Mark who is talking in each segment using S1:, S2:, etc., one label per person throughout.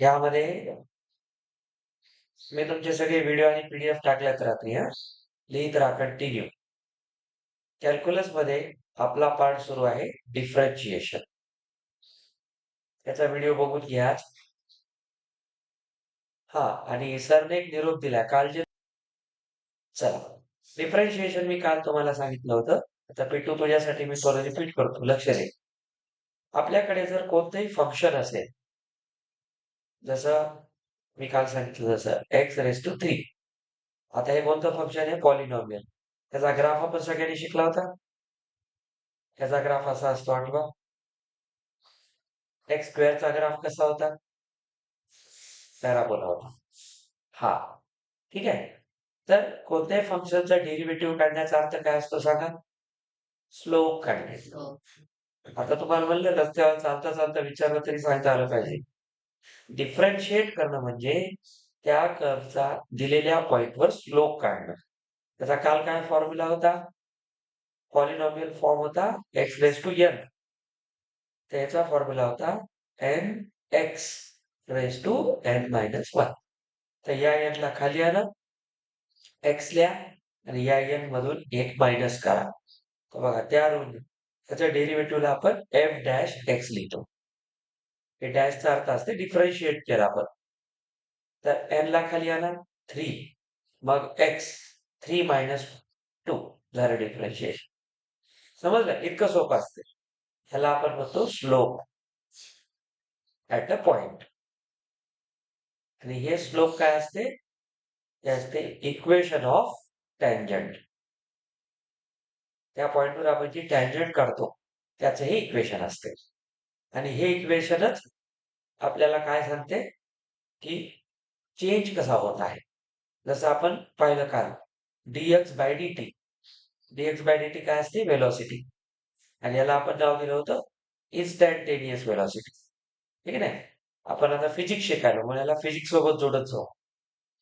S1: यामध्ये मी तुमचे सगळे व्हिडिओ आणि पीडीएफ टाकल्यात रात्री लिहित राहा कंटिन्यू. कॅल्क्युलस मध्ये आपला पार्ट सुरू आहे डिफरन्शिएशन. त्याचा व्हिडिओ बघून घ्या. हा, आणि सरने एक निरोप दिला काल. चला, डिफरन्शिएशन मी काल तुम्हाला सांगितलं होतं. आता पिटू तुझ्यासाठी मी थोडं रिपीट करतो, लक्ष दे. आपल्याकडे जर कोणतंही फंक्शन असेल, जसं मी काल सांगितलं जसं x⁻³ आता हे कोणतं फंक्शन आहे? पॉलिनॉमियल. त्याचा ग्राफ आपण सगळ्यांनी शिकला होता. त्याचा ग्राफ असा असतो, आठवा. x² चा ग्राफ कसा होता? पॅराबोला होता. हा, ठीक आहे. तर कोणत्याही फंक्शनचा डेरिव्हेटिव्ह काढण्याचा अर्थ काय असतो सांगा? स्लोप काढणे. आता तुम्हाला म्हणलं रस्त्यावर चालता चालता विचारलं तरी सांगता आलं पाहिजे. डिफरन्शिएट करणं म्हणजे त्या कर्वचा दिलेल्या पॉइंटवर स्लोप काढणं. त्याचा काल काय फॉर्म्युला होता? पॉलिनॉमियल फॉर्म होता x⁻n. त्याचा फॉर्म्युला होता nx⁻n-1. तर या n ला खाली आणा, x लिहा आणि या n मधून 1 मायनस करा. तर बघा त्यावरून त्याच्या डेरिव्हेटिव्हला आपण f' x लिहितो. हे डॅशचा अर्थ असते डिफरन्शिएट केला आपण. तर n ला खाली आणा 3, मग x 3 - 2 झालं डिफरन्शिएशन. समजलं? इतकं सोपं असते. ह्याला आपण म्हणतो स्लोप ऍट अ पॉइंट. आणि हे स्लोप काय असते? ते असते इक्वेशन ऑफ टँजंट. त्या पॉइंटवर आपण जी टँजंट काढतो त्याचं हे इक्वेशन असते. आणि हे इक्वेशनच आपल्याला काय सांगते की चेंज कसा होत आहे. जसं आपण पाहिलं काल dx/dt. dx/dt काय असते? वेलॉसिटी. आणि याला आपण नाव दिलं होतं इन्स्टंटेनियस वेलॉसिटी. ठीक आहे ना? आपण आता फिजिक्स शिकायला, म्हणून याला फिजिक्स सोबत जोडत जाऊ.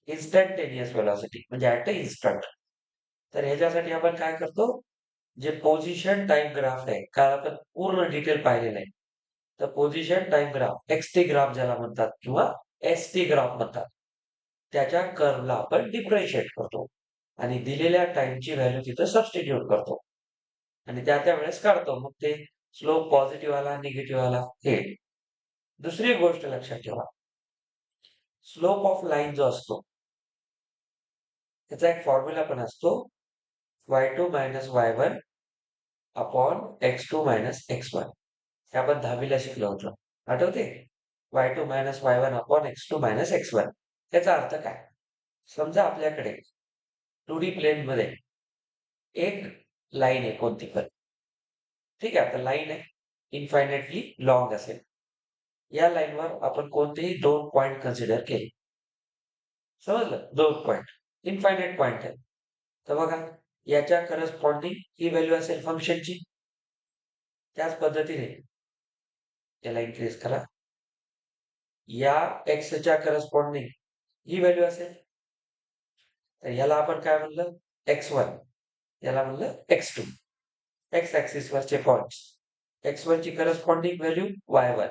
S1: इन्स्टंटेनियस वेलॉसिटी म्हणजे ऍट अ इन्स्टंट. तर ह्याच्यासाठी आपण काय करतो? जे पोझिशन टाइम ग्राफ आहे, काल आपण पूर्ण डिटेल पाहिलेलं आहे. तर position time graph, x t graph ज्याला म्हणतात किंवा एसटी ग्राफ म्हणतात, त्याच्या कर्वला आपण डिफरन्शिएट करतो आणि दिलेल्या टाइमची व्हॅल्यू तिथं सबस्टिट्यूट करतो आणि त्या वेळेस काढतो. मग ते स्लोप पॉझिटिव्ह आला, निगेटिव्ह आला, हे. दुसरी एक गोष्ट लक्षात ठेवा, स्लोप ऑफ लाईन जो असतो त्याचा एक फॉर्म्युला पण असतो y2 - y1 upon x2 - x1. हे आपण 10वीला शिकलो होतो, आठवते? y2 - y1 upon x2 - x1. त्याचा अर्थ काय? समजा आपल्याकडे 2D प्लेन मध्ये एक लाईन आहे कोणती पण. ठीक आहे, आता लाईन आहे, इन्फायनेटली लॉंग असेल. या लाईनवर आपण कोणतेही 2 पॉइंट कन्सिडर केले. समजलं? 2 पॉइंट, इन्फायनेट पॉइंट आहे. तर बघा, याच्या करस्पॉन्डिंग ही व्हॅल्यू असेल फंक्शनची. त्याच पद्धतीने याला इन्क्रीज करा. या एक्सच्या करस्पॉन्डिंग ही व्हॅल्यू असेल. तर याला आपण काय म्हणलं? x1. याला म्हणलं x2. एक्स ऍक्सिस वरचे पॉइंट्स. x1 ची करस्पॉन्डिंग व्हॅल्यू y1,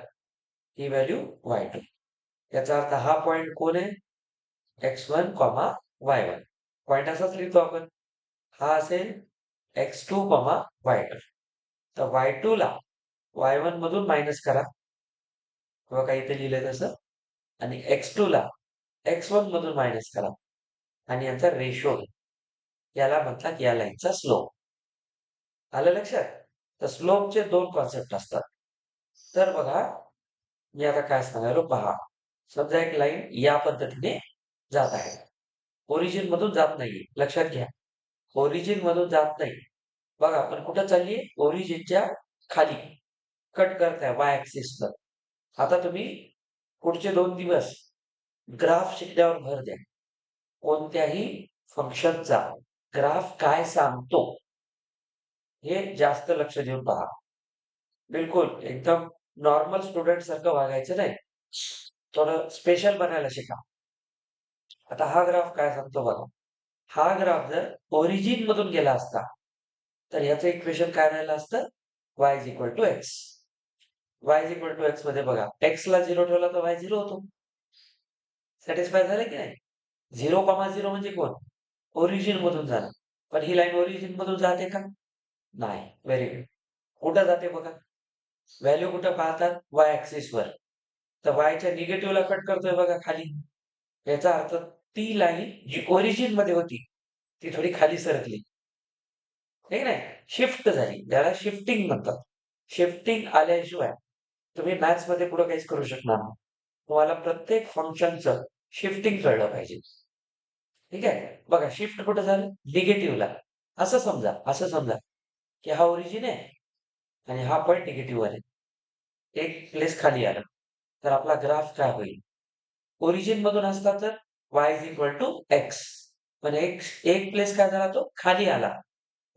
S1: ही व्हॅल्यू y2. याचा अर्थ हा पॉइंट कोण आहे? x1, y1. पॉइंट असाच लिहितो आपण. हा असेल x2, y2. तर y2 ला y1 मधून मायनस करा, किंवा काही इथे लिहिलंय तसं, आणि x2 ला x1 मधून मायनस करा आणि यांचा रेशो. याला म्हणतात या लाईनचा स्लोप. आलं लक्षात? तर स्लोपचे 2 कॉन्सेप्ट असतात. तर बघा, मी आता काय सांगायलो पहा. समजा एक लाईन या पद्धतीने जात आहे, ओरिजिन मधून जात नाहीये. लक्षात घ्या, ओरिजिन मधून जात नाही. बघा आपण कुठं चाललीये? ओरिजिनच्या खाली कट करताय वाय ऍक्सिसवर. आता तुम्ही पुढचे 2 दिवस ग्राफ शिकण्यावर भर द्या. कोणत्याही फंक्शनचा ग्राफ काय सांगतो हे जास्त लक्ष देऊन पहा. बिलकुल एकदम नॉर्मल स्टुडंट सारखं वागायचं नाही, थोडं स्पेशल बनायला शिका. आता हा ग्राफ काय सांगतो बघा. हा ग्राफ जर ओरिजिन मधून गेला असता तर याचं इक्वेशन काय राहिलं असतं? y = x. y = x मध्ये बघा, x ला 0 ठेवला तर y 0 होतो. y = x मध्ये y = 0 ठेवला तर y 0 होतो. y = x मध्ये y = 0 ठेवला तर y 0 होतो. y = x मध्ये y = 0 ठेवला तर y 0 होतो. y = x मध्ये y = 0 ठेवला तर y 0 होतो. सॅटिस्फाय झालं की नाही? 0,0 म्हणजे कोण? ओरिजिन मधून जाणं. पण ही लाईन ओरिजिन मधून जाते का? नाही. Very good. कुठं जाते बघा? व्हॅल्यू कुठं पाहतात? वाय ॲक्सिसवर. तर वायच्या निगेटिव्हला कट करतोय बघा खाली. याचा अर्थ ती लाईन जी ओरिजिन मध्ये होती, ती थोडी खाली सरकली. हे नाही, शिफ्ट झाली. त्याला शिफ्टिंग म्हणतात. शिफ्टिंग आल्याशिवाय तुम्ही मॅथ्समध्ये पुढे काहीच करू शकणार नाही. तुम्हाला प्रत्येक फंक्शनचं शिफ्टिंग कळलं पाहिजे. ठीक आहे? बघा शिफ्ट कुठं झालं? निगेटिव्हला. असं समजा की हा ओरिजिन आहे आणि हा पॉइंट निगेटिव्हवर आहे. एक प्लेस खाली आलं. तर आपला ग्राफ काय होईल? ओरिजिन मधून असता तर y is equal to x. पण एक प्लेस काय झाला तो खाली आला.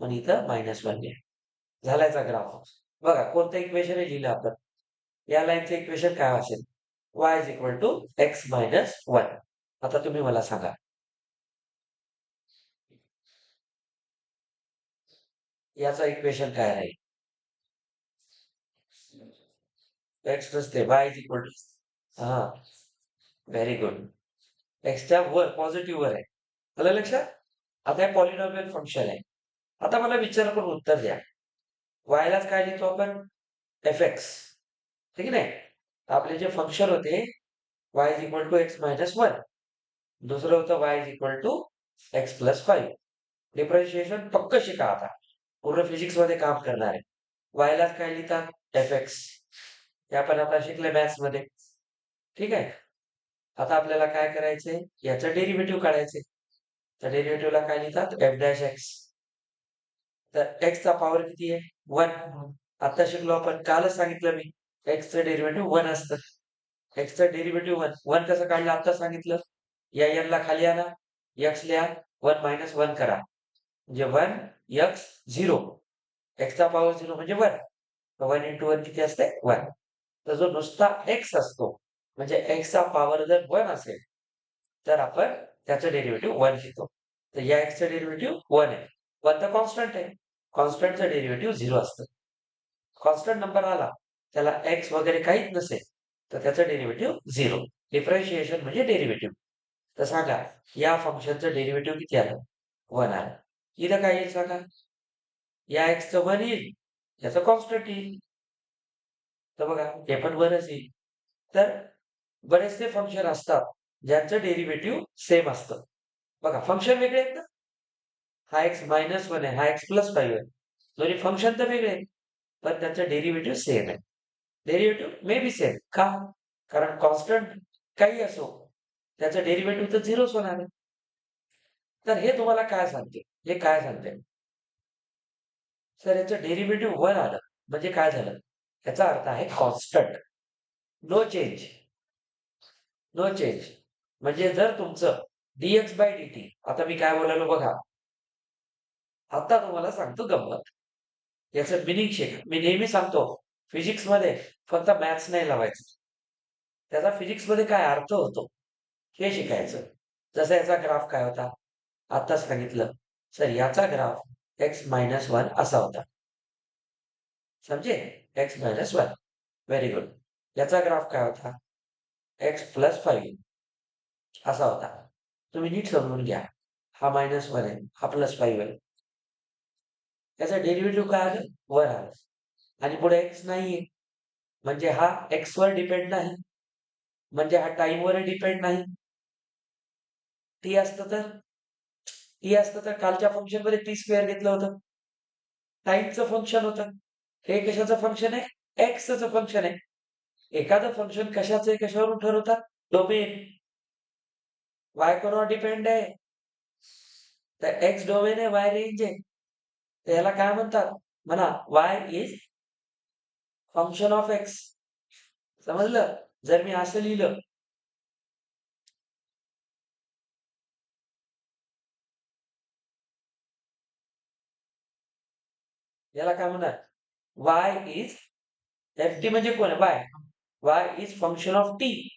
S1: पण इथं -1 आहे. झालायचा ग्राफ. बघा कोणतं इक्वेशन आहे लिहिलं आपण. या लाईनचं इक्वेशन काय असेल? y is equal to x minus 1. आता तुम्ही मला सांगा. याचं इक्वेशन काय राहील? एक्स नसते y इज इक्वल टू हा व्हेरी गुड. एक्सच्या वर पॉझिटिव्ह वर आहे. आलं लक्षात? आता हे पॉलिनॉमियल फंक्शन आहे. आता मला विचार करून उत्तर द्या. वायलाच काय लिहितो आपण? F x. ठीक आहे नाही? आपले जे फंक्शन होते y is equal to x minus 1. दुसरं होतं y is equal to x plus 5. Differentiation पक्क शिका आता. पूर्ण फिजिक्स मध्ये काम करणार आहे. वायलाच काय लिहितात? F x. हे आपण आता शिकले मॅथ्स मध्ये. ठीक आहे? आता आपल्याला काय करायचंय? याचं डेरिव्हेटिव्ह काढायचंय. तर डेरिव्हेटिव्हला काय लिहितात? F dash x. तर एक्सचा पॉवर किती आहे? 1. आता शिकलो आपण. कालच सांगितलं मी. एक्सचं डेरिव्हेटिव्ह 1 असतं. एक्सचं डेरिव्हेटिव्ह 1. 1 कसं काढलं आता सांगितलं. या n ला खाली आणा. x लिहा. 1 मायनस 1 करा. म्हणजे 1 x 0. एक्सचा पॉवर 0 म्हणजे 1. 1 इंटू 1 किती असते? 1. तर जो नुसता x असतो, म्हणजे एक्सचा पॉवर जर 1 असेल, तर आपण त्याचं डेरिव्हेटिव्ह 1 घेतो. तर या एक्सचं डेरिव्हेटिव्ह 1 आहे. 1 तर कॉन्स्टंट आहे. कॉन्स्टंटचं डेरिव्हेटिव्ह 0 असतं. कॉन्स्टंट नंबर आला, त्याला एक्स वगैरे काहीच नसेल, तर त्याचं डेरिव्हेटिव्ह 0. डिफरन्शिएशन म्हणजे डेरिव्हेटिव्ह. तर सांगा, या फंक्शनचं डेरिव्हेटिव्ह किती आलं? 1 आलं. इथं काय येईल सांगा? या एक्सचं 1 येईल, याचं कॉन्स्टंट येईल. तर बघा, हे पण 1च येईल. तर बरेचसे फंक्शन असतात, ज्यांचं डेरिव्हेटिव्ह सेम असतं. बघा, फंक्शन वेगळे आहेत ना? हा एक्स -1 आहे, हा एक्स +5 आहे. दोन्ही फंक्शन तर वेगळे आहेत, पण त्यांचं डेरिव्हेटिव्ह सेम आहे. Derivative may be same. का? कारण कॉन्स्टंट काही असो, त्याचं डेरिव्हेटिव्ह तर 0च होणार आहे. तर हे तुम्हाला काय सांगते? हे काय सांगते? सर याचं डेरिव्हेटिव्ह 1 आलं, म्हणजे काय झालं? याचा अर्थ आहे constant. No change. No change. म्हणजे जर तुमचं dx/dt, आता मी काय बोलायलो बघा. आता तुम्हाला सांगतो गंमत. याचं मिनिंग शिका. मी नेहमी सांगतो, फिजिक्समध्ये फक्त मॅथ्स नाही लावायचं. त्याचा फिजिक्समध्ये काय अर्थ होतो, हे शिकायचं. जसं याचा ग्राफ काय होता? आता सांगितलं. सर याचा ग्राफ x-1 असा होता. समजे? x-1. Very good. याचा ग्राफ काय होता? x+5 असा होता. तुम्ही नीट समजून घ्या. हा -1 आहे, हा +5 आहे. त्याचा डेरिव्हेटिव्ह काय आलं? 1 आलं. आणि पुढे एक्स नाहीये. म्हणजे हा एक्सवर डिपेंड नाही. म्हणजे हा टाईमवर डिपेंड नाही. टी असतं तर? टी असतं तर कालच्या फंक्शनमध्ये टी² घेतलं होतं. टाईमचं फंक्शन होतं. हे कशाचं फंक्शन आहे? एक्सचं फंक्शन आहे. एखादं फंक्शन कशाचं आहे, कशावरून ठरवतात? डोमेन. वाय कोणावर डिपेंड आहे? तर एक्स डोमेन आहे, वाय रेंज आहे. तर याला काय म्हणतात? म्हणा, Y is function of x. समजलं? जर मी असं लिहिलं, याला काय म्हणणार? वाय इज एफ टी म्हणजे कोण आहे? Y. Y is function of T.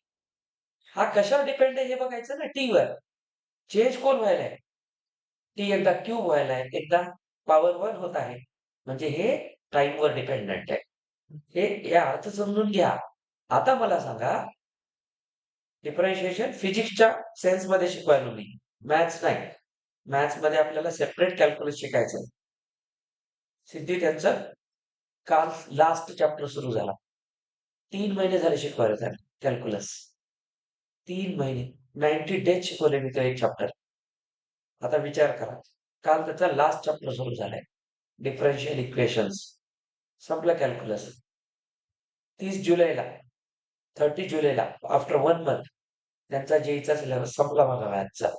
S1: हा कशावर डिपेंड आहे हे बघायचं ना, टी वर. चेंज कोण व्हायलाय? टी एकदा क्यूब व्हायलाय, एकदा पॉवर 1 होत आहे. म्हणजे हे टाईमवर डिपेंडंट आहे. हे अर्थ समजून घ्या. आता मला सांगा, डिफरन्शिएशन फिजिक्सच्या सेन्समध्ये शिकवायलो मी, मॅथ्स नाही. मॅथ्स मध्ये आपल्याला सेपरेट कॅल्क्युलस शिकायचं. सिद्धी त्यांचं काल लास्ट चॅप्टर सुरू झाला. 3 महिने झाले शिकवायला त्याला कॅल्क्युलस. 3 महिने 90 डेज शिकवले मी तो एक चॅप्टर. आता विचार करा, काल त्याचा लास्ट चॅप्टर सुरू झालाय, डिफरन्शियल इक्वेशन्स. संपला कॅल्क्युलस. 30 जुलैला 30 जुलैला आफ्टर 1 मंथ त्यांचा जेईचा सिलेबस संपला बघा मॅथचा.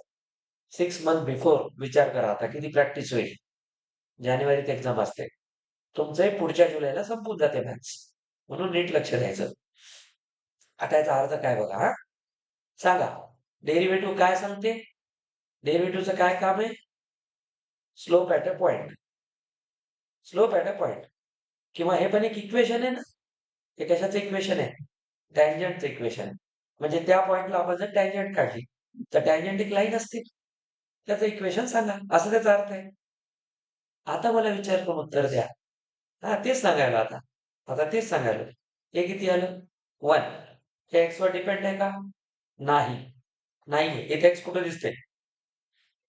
S1: 6 मंथ बिफोर विचार करा आता किती प्रॅक्टिस होईल. जानेवारीत एक्झाम असते, तुमचंही पुढच्या जुलैला संपून जाते मॅथ्स. म्हणून नीट लक्ष द्यायचं. आता याचा अर्थ काय बघा हा. सांगा, डेरिव्हेटिव्ह काय सांगते? डेरिव्हेटिव्हचं काय काम आहे? Slope at a point. Slope at a point. किंवा हे पण एक इक्वेशन आहे ना. हे कशाचं इक्वेशन आहे? टँजंटचं इक्वेशन. म्हणजे त्या पॉइंटला आपण जर टँजंट काढली तर टँजंट एक लाईन असते. त्याचं इक्वेशन सांगा, असं त्याचा अर्थ आहे. आता मला विचार करून उत्तर द्या. हा तेच सांगायला आता. आता तेच सांगायला. हे किती आलं? 1. हे एक्स वर डिपेंड आहे का? नाही. नाहीये. इथे एक्स कुठे दिसते?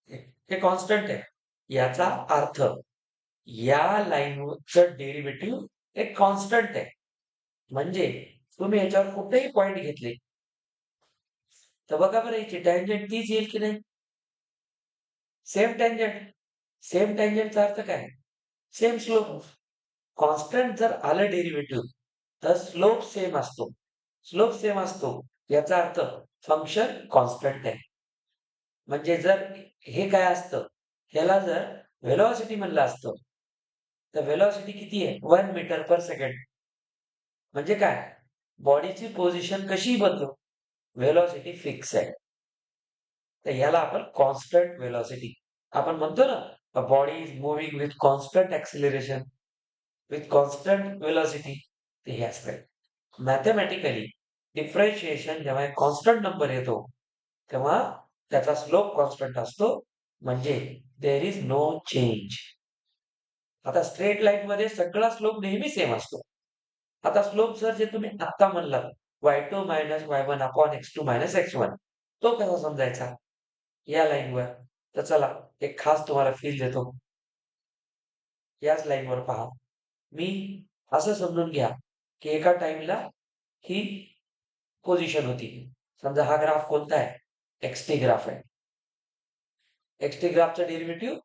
S1: हे कॉन्स्टंट आहे. याचा अर्थ या लाईनचं डेरिव्हेटिव्ह एक कॉन्स्टंट आहे. म्हणजे तुम्ही याच्यावर कुठेही पॉइंट घेतले तर बघा बरं, याची टँजंट तीच येईल की नाही? Same tangent. सेम टँजंटचा अर्थ काय? Same slope. कॉन्स्टंट जर आलं डेरिव्हेटिव्ह तर स्लोप सेम असतो. स्लोप सेम असतो याचा अर्थ फंक्शन कॉन्स्टंट आहे. म्हणजे जर हे काय असतं, ह्याला जर व्हेलॉसिटी म्हणलं असतं तर व्हेलॉसिटी किती आहे? 1 मीटर पर सेकंड. म्हणजे काय? बॉडीची पोझिशन कशी बदलू, व्हेलॉसिटी फिक्स आहे. तर याला आपण कॉन्स्टंट व्हेलॉसिटी आपण म्हणतो ना, body is moving with constant acceleration with constant velocity. ते हे असतं. मॅथमॅटिकली डिफरन्शिएशन जेव्हा एक कॉन्स्टंट नंबर येतो तेव्हा त्याचा स्लोप कॉन्स्टंट असतो. म्हणजे देर इज नो चेंज. आता स्ट्रेट लाईन मध्ये सगळा स्लोप नेहमी सेम असतो. आता स्लोप जर जे तुम्ही आत्ता म्हणलात y2 minus y1 upon x2 minus x1, तो कसा समजायचा या लाईनवर? तर चला एक खास तुम्हाला फील देतो. याच लाईनवर पहा. मी असं समजून घ्या की एका टाइमला ही पोझिशन होती. समजा हा ग्राफ कोणता आहे? एक्सटी ग्राफ आहे. XT ग्राफचा derivative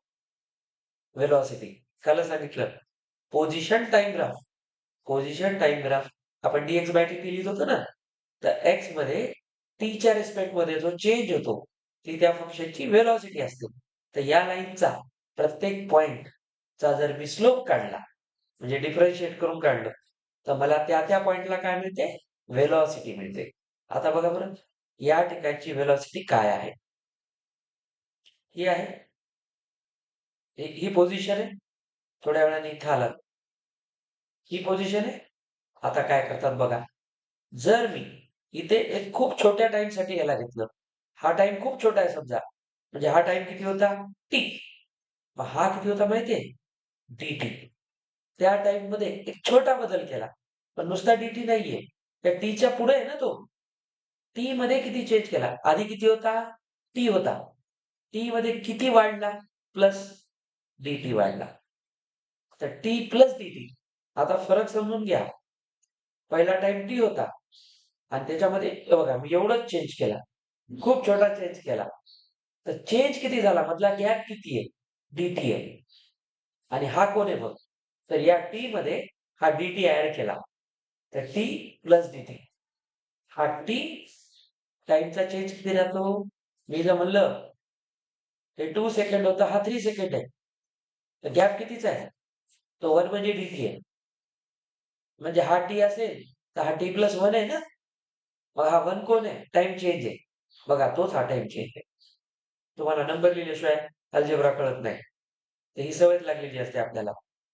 S1: velocity. काल सांगितलं position time graph. Position time graph आपण dx बाय dt लिहित होतो ना, तर x मध्ये टीच्या रिस्पेक्ट मध्ये जो चेंज होतो ती त्या फंक्शनची व्हेलॉसिटी असते. तर या लाईनचा प्रत्येक पॉइंट चा जर मी स्लोप काढला म्हणजे डिफरन्शिएट करून काढलं तर मला त्या त्या पॉइंटला काय मिळते? व्हेलॉसिटी मिळते. आता बघा बरं, या ठिकाणची व्हेलॉसिटी काय आहे? ही आहे, ही पोझिशन आहे. थोड्या वेळाने इथं आलात, ही पोझिशन आहे. आता काय करतात बघा, जर मी इथे एक खूप छोट्या टाइम साठी याला घेतलं, हा टाइम खूप छोटा आहे समजा, म्हणजे हा टाइम किती होता? टी. मग हा किती होता माहितीये? dt. त्या टाइम मध्ये एक छोटा बदल केला, पण नुसता dt नाहीये, त्या टीच्या पुढे आहे ना तो. टी मध्ये किती चेंज केला? आधी किती होता? टी होता. टी मध्ये किती वाढला? प्लस dt वाढला. तर टी प्लस dt. आता फरक समजून घ्या. पहिला टाइम टी होता आणि त्याच्यामध्ये हे बघा मी एवढंच चेंज केला, खूप छोटा चेंज केला. तर चेंज किती झाला? मधला गॅप किती आहे? dt आहे. आणि हा कोण आहे बघ? तर या टी मध्ये हा dt ऍड केला, तर टी प्लस dt. हा टी टाइमचा चेंज किती राहतो? मी जर म्हणलं हे 2 सेकंड होतं, हा 3 सेकंड आहे. तर गॅप कितीचा आहे? तो 1 म्हणजे dt आहे. म्हणजे हा टी असेल तर हा टी प्लस 1 आहे ना. मग हा 1 कोण आहे? टाइम चेंज आहे. बघा तोच हा टाइम चेंज आहे. तुम्हाला नंबर लिहिल्याशिवाय अल्जेब्रा कळत नाही. तर ही सवयच लागलेली असते आपल्याला.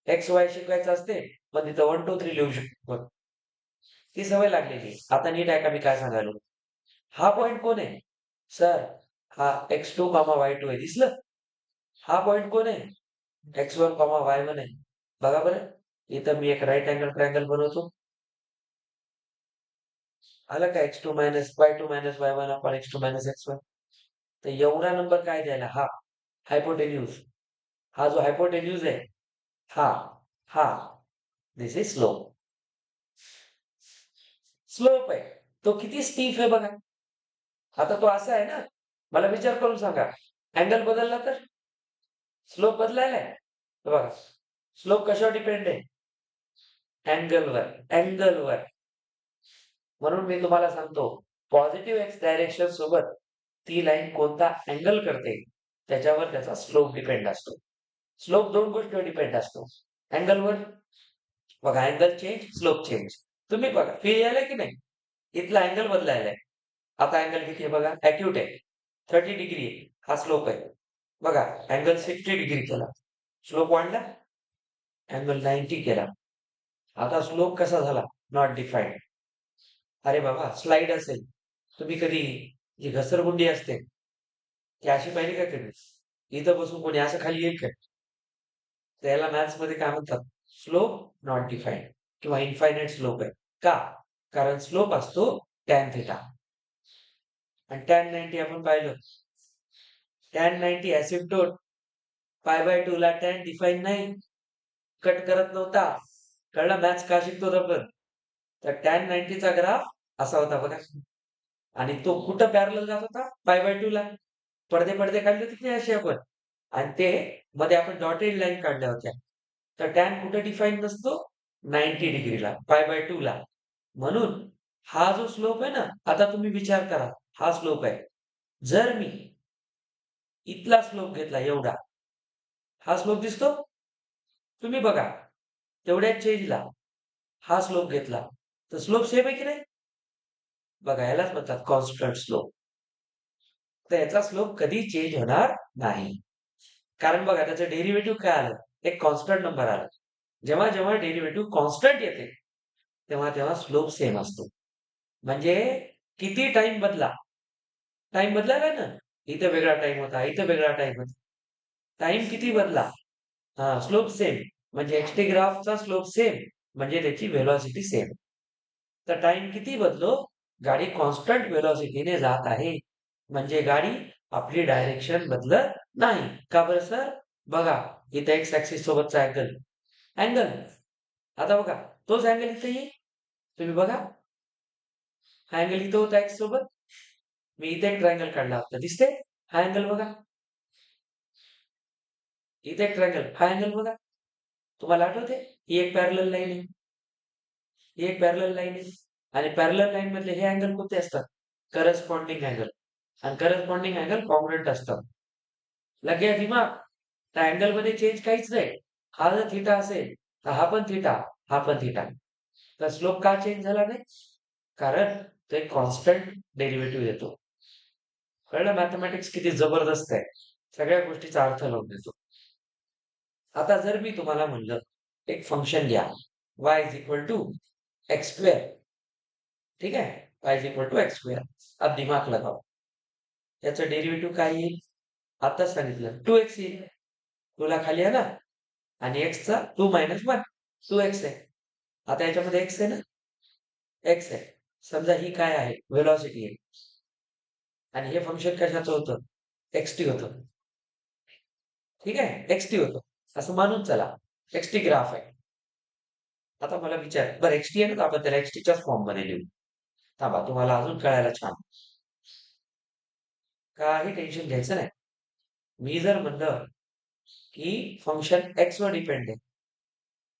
S1: एक्स वाय शिकवायचं असते, पण तिथं 1 2 3 लिहू शकतो. ती सवय लागलेली. आता नीट ऐका मी काय सांगायलो. हा पॉइंट कोण आहे? सर हा x2, y2 आहे. दिसलं? हा पॉइंट कोण आहे? x1, y1 आहे. बघा बरं, इथं मी एक राईट अँगल ट्रायंगल बनवतो. आलं का x2 minus y2 minus y1 upon x2 minus x1. तर एवढा नंबर काय द्यायला? हा हायपोटेन्यूज. हा जो हायपोटेन्यूज आहे हा हा दिस इज स्लोप. स्लोप आहे तो किती स्टीफ आहे बघा. आता तो असा आहे ना, मला विचार करून सांगा, अँगल बदलला तर स्लोप बदलायला आहे. बघा स्लोप कशावर डिपेंड आहे? अँगलवर. अँगलवर. म्हणून मी तुम्हाला सांगतो, पॉझिटिव्ह एक्स डायरेक्शन सोबत ती लाईन कोणता अँगल करते त्याच्यावर त्याचा स्लोप डिपेंड असतो. स्लोप दोन गोष्टीवर डिपेंड असतो. अँगलवर बघा, अँगल चेंज, स्लोप चेंज. तुम्ही बघा फील यायला की नाही, इथला अँगल बदलायला आहे. आता अँगल किती आहे बघा, ॲक्यूट आहे 30 डिग्री आहे, हा स्लोप आहे. बघा अँगल 60 डिग्री केला, स्लोप वाढला. अँगल 90 केला, आता स्लोप कसा झाला? Not defined. अरे बाबा स्लाइड असेल, तुम्ही कधी जी घसरगुंडी असते ती अशी पाहिली का कधी? इथं बसून कोणी असं खाली येईल का? त्याला मॅथ्स मध्ये काय म्हणतात? स्लोप नॉट डिफाईन्ड किंवा इन्फायनाइट स्लोप आहे. का? कारण स्लोप असतो टॅन थिटा. आणि टॅन 90 आपण पाहिलं, टॅन 90 ऍसिम्प्टोट पाय बाय 2 ला टॅन डिफाईन नाही, कट करत नव्हता. कळलं मॅथ्स का शिकतो आपण? तर टॅन 90 चा ग्राफ असा होता बघा, आणि तो कुठं पॅरलल जात होता? पाय बाय 2 ला. पडदे पडदे काढले होते की नाही असे आपण, आणि ते मध्ये आपण डॉटेड लाईन काढल्या होत्या. तर टॅन कुठे डिफाईन नसतो? 90 डिग्रीला, पाय बाय 2 ला. म्हणून हा जो स्लोप आहे ना, आता तुम्ही विचार करा, हा स्लोप आहे. जर मी इथला स्लोप घेतला एवढा, हा स्लोप दिसतो? तुम्ही बघा तेवढ्या चेंजला हा स्लोप घेतला तर स्लोप सेम आहे की नाही? बघा यालाच म्हणतात कॉन्स्टंट स्लोप. तर याचा स्लोप कधी चेंज होणार नाही. कारण बघा त्याचं डेरिव्हेटिव्ह काय आलं? एक कॉन्स्टंट नंबर आला. जेव्हा जेव्हा डेरिव्हेटिव्ह कॉन्स्टंट येते तेव्हा तेव्हा स्लोप सेम असतो. म्हणजे किती टाइम बदला, टाइम बदलायला ना, इथं वेगळा टाइम होता, इथं वेगळा टाइम होता. टाइम किती बदला, हा स्लोप सेम. म्हणजे एक्सटी ग्राफचा स्लोप सेम म्हणजे त्याची व्हेलॉसिटी सेम. तर टाइम किती बदलो, गाडी कॉन्स्टंट व्हेलॉसिटीने जात आहे, म्हणजे गाडी आपली डायरेक्शन बदलत नाही. का बरं सर? बघा इथं एक्स ऍक्सिस सोबतचा अँगल, अँगल आता बघा तोच अँगल इथे येईल. तुम्ही बघा हा अँगल इथं होता एक्स सोबत, मी इथे एक ट्रायंगल काढला होता, दिसते? हा अँगल बघा, इथे एक ट्रायंगल, हा अँगल बघा. तुम्हाला आठवते? ही एक पॅरलल लाईन आहे, ही एक पॅरलल लाईन आहे, आणि पॅरलल लाईन मधले हे अँगल कोणते असतात? Corresponding angle. आणि करस्पॉन्डिंग अँगल कॉन्ग्रुएंट असतात. लगे दिमाग, त्या अँगल मध्ये चेंज काहीच नाही. हा जर थिटा असेल तर हा पण थिटा, हा पण थिटा. तर स्लोप का चेंज झाला नाही? कारण तो एक कॉन्स्टंट डेरिव्हेटिव्ह येतो. कळलं मॅथमॅटिक्स किती जबरदस्त आहे, सगळ्या गोष्टीचा अर्थ लावून देतो. आता जर मी तुम्हाला म्हणलं एक फंक्शन घ्या, y is equal to x square, ठीक आहे, y is equal to x square. अब दिमाग लगाओ, याचं डेरिव्हेटिव्ह काय येईल? आताच सांगितलं 2x येईल. 2 ला खाली आहे ना, आणि एक्सचा 2 मायनस 1, 2x आहे. आता याच्यामध्ये एक्स आहे ना, एक्स आहे. समजा ही काय आहे? व्हेलॉसिटी आहे. आणि हे फंक्शन कशाचं होतं? एक्स टी होतं. ठीक आहे, एक्स टी होतं असं मानून चला, एक्स टी ग्राफ आहे. आता मला विचार, बरं एक्स टी आहे ना, तर आपण त्याला एक्स टीच्याच फॉर्म मध्ये लिहू. थांबा तुम्हाला अजून कळायला छान, काही टेन्शन घ्यायचं नाही. मी जर म्हणलं की फंक्शन एक्स वर डिपेंड आहे,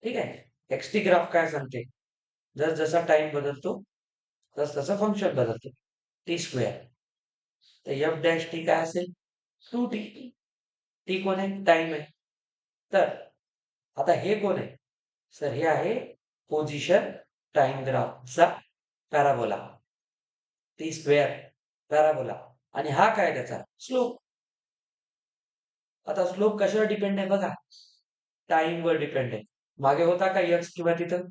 S1: ठीक आहे, एक्स टी ग्राफ काय सांगते? जस जसा टाइम बदलतो तस तसं फंक्शन बदलतो, टी स्क्वेअर. तर एफ डॅश टी काय असेल? 2t. टी कोण आहे? टाइम आहे. तर आता हे कोण आहे? सर हे आहे position time ग्राफचा parabola, T square parabola. आणि हा काय त्याचा स्लोप. आता स्लोप कशावर डिपेंड आहे बघा? टाइम वर डिपेंड आहे. मागे होता का एक्स किंवा तिथं?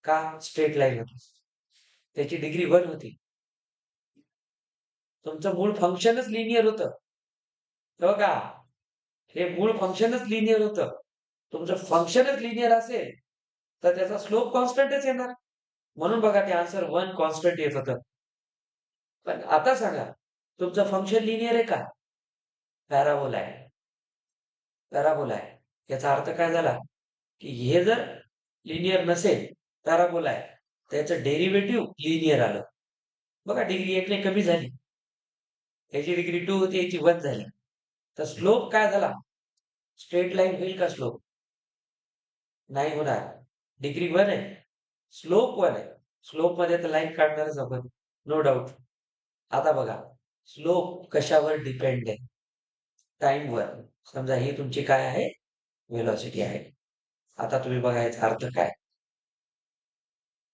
S1: का स्ट्रेट लाईन होती, त्याची डिग्री 1 होती. तुमचं मूळ फंक्शनच लिनियर होतं बघा, हे मूळ फंक्शनच लिनियर होतं. तुमचं फंक्शनच लिनियर असेल तर त्याचा स्लोप कॉन्स्टंटच येणार. म्हणून बघा ते आन्सर 1 कॉन्स्टंट येत होतं. पण आता सांगा, तुमचं फंक्शन लिनियर आहे का? पॅराबोला आहे. पॅराबोला आहे. याचा अर्थ काय झाला, की हे जर लिनियर नसेल, पॅराबोला आहे, त्याचं डेरिव्हेटिव्ह लिनियर आलं. बघा डिग्री 1 ने कमी झाली. याची डिग्री 2 होती, याची 1 झाली. तर स्लोप काय झाला? स्ट्रेट लाईन होईल का स्लोप? नाही होणार. डिग्री 1 आहे. स्लोप 1 आहे. स्लोपमध्ये तर लाईन काढणारच आपण. No doubt. आता बघा, स्लोप कशावर डिपेंड आहे? टाईमवर. समजा ही तुमची काय आहे? व्हेलॉसिटी आहे. आता तुम्ही बघा याचा अर्थ काय?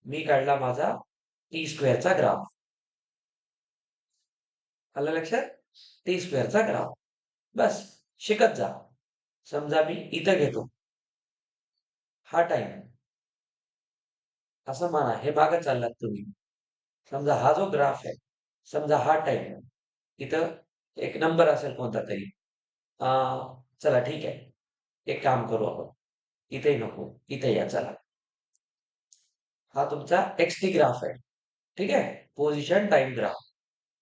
S1: मी काढला माझा टी स्क्वेअरचा ग्राफ. आलं लक्षात? T स्क्वेअरचा graph. बस शिकत जा. समजा मी इथं घेतो. हा टाइम. असं म्हणा, हे मागं चाललात तुम्ही. समजा हा जो ग्राफ आहे, समजा हा टाइम. इथं एक नंबर असेल कोणता तरी. चला ठीक आहे. एक काम करू आपण. इथे नको, इथे या चला. हा तुमचा एक्स-टी ग्राफ आहे. ठीक आहे? Position time graph.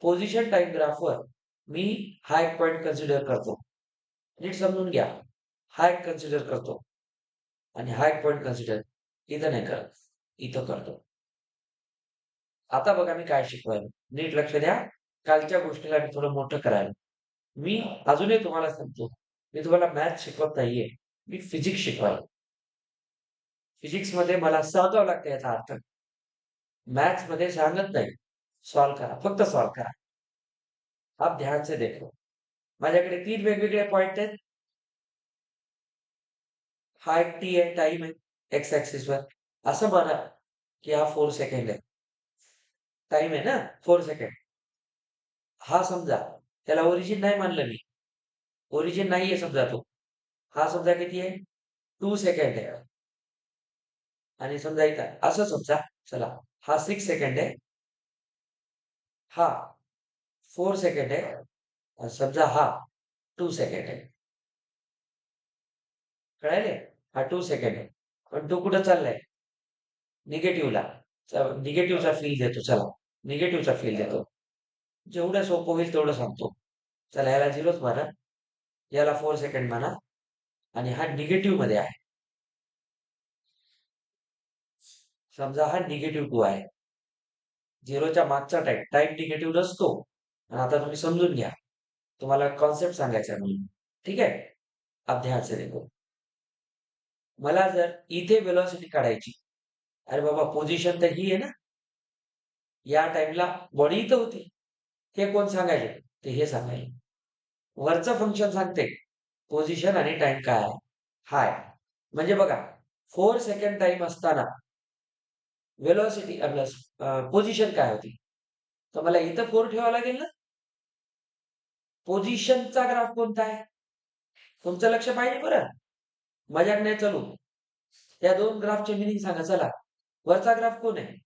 S1: Position time ग्राफवर मी हा एक पॉइंट कन्सिडर करतो. नीट समजून घ्या. हा एक कन्सिडर करतो आणि हा एक पॉइंट कन्सिडर इथं नाही करत, इथं करतो. आता बघा मी काय शिकवायला. नीट लक्ष द्या. कालच्या गोष्टीला मी थोडं मोठं करायला. मी अजूनही तुम्हाला सांगतो, मी तुम्हाला मॅथ शिकवत नाहीये. मी फिजिक्स शिकवायला. फिजिक्समध्ये मला समजावं लागतं याचा अर्थ. मॅथ्समध्ये सांगत नाही. सॉल्व्ह करा. फक्त सॉल्व्ह करा. आप ध्यान से देखो. माझ्याकडे 3 वेगवेगळे पॉइंट आहेत. हा एक टी आहे, टाईम आहे एक्स ॲक्सिसवर. असं म्हणा, की हा 4 सेकंड आहे. टाईम आहे ना 4 सेकंड. हा समजा त्याला ओरिजिन नाही मानलं मी. ओरिजिन नाहीये समजा तो. हा समजा किती आहे? 2 सेकंड आहे. आणि समजा इथं असं समजा, चला हा 6 सेकंड आहे. हा 4 सेकंड आहे. आणि समजा हा 2 सेकंड आहे. कळाले? हा 2 सेकंड आहे. पण तो कुठं चाललाय? निगेटिव्हला. निगेटिव्हचा फील देतो चला. निगेटिव्हचा फील देतो. जेवढं सोपं होईल तेवढं सांगतो. चला ह्याला 0च म्हणा. याला 4 सेकंड म्हणा आणि हा निगेटिव्ह मध्ये आहे. समजा हा निगेटिव्ह 2 आहे. 0च्या मागचा टाइम निगेटिव्ह नसतो. आणि आता तुम्ही समजून घ्या. तुम्हाला कॉन्सेप्ट सांगायचा आहे म्हणून. ठीक आहे? अब ध्यान से देखो. मला जर इथे वेलॉसिटी काढायची. अरे बाबा पोझिशन तर ही आहे ना. या टाइमला बॉडी इथं होती. हे कोण सांगायले? ते हे सांगायले. वरचं फंक्शन सांगते पोझिशन आणि टाइम काय आहे? हाय. म्हणजे बघा 4 सेकंड टाइम असताना वेलॉसिटी पोझिशन काय होती? तर मला इथं 4 ठेवावं लागेल ना? पोझिशनचा ग्राफ कोणता आहे? तुमचं लक्ष पाहिजे बरं. मजाक नाही चालू. या 2 ग्राफचे मिनिंग सांगा चला. वरचा ग्राफ कोण आहे?